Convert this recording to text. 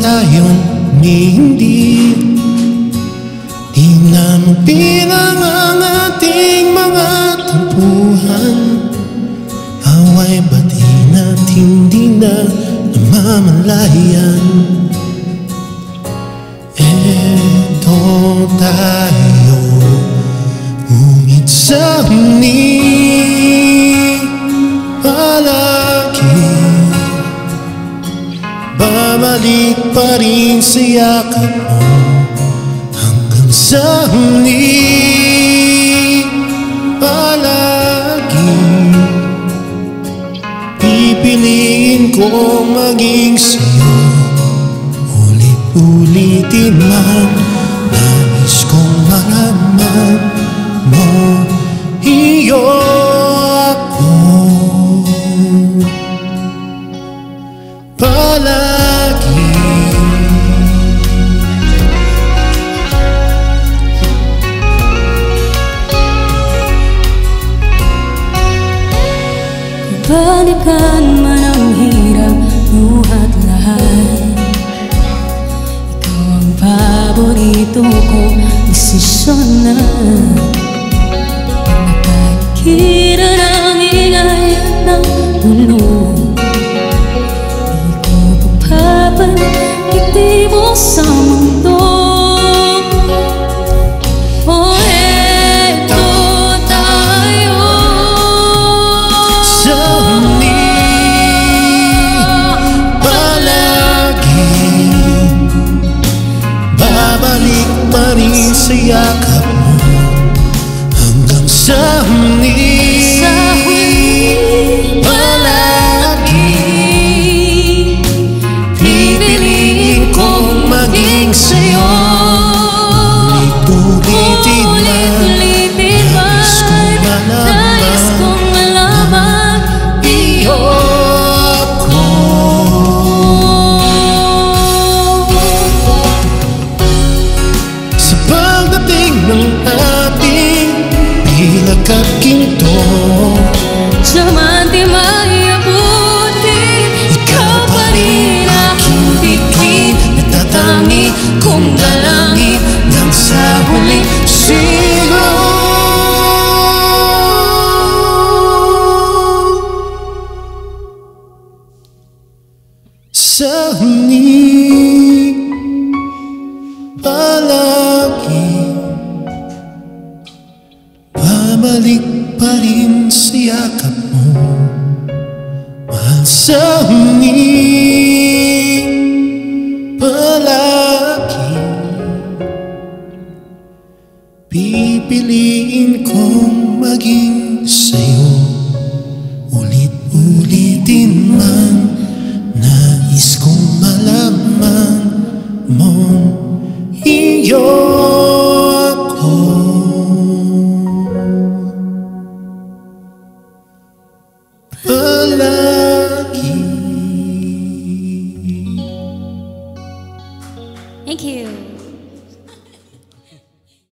tayong hindi di na mabilang ang ating mga tampuhan. Away ba't hindi na namamalayan? Eto tayo, ngunit sa palagi babalik pa rin sa yakap mo. Hanggang sa palagi pipiliin ko maging sa'yo. Ulit-ulitin man, nais kong malaman mo, iyo ako palagi. Balikan man ang hirap, luhat lahat, ikaw ang paborito kong desisyon na. Nakakira ng ingay ng mundo, di ko pagpapalit mo sa mundo. Babalik pa rin sa yakap mo hanggang sa palagi pipiliin kong maging sa'yo. Ulit-ulitin man, nais kong malaman, iyo ako. Ng ating bilag at ginto, diamante may abutin, ikaw pa rin aking bituin. natatangi kong dalangin ng sa huling sigaw. Sa palagi babalik pa rin sa yakap mo, mahal sa palagi pipiliin kong maging sa'yo. Ulit-ulitin man, nais kong malaman mo, iyo ako palagi. Thank you.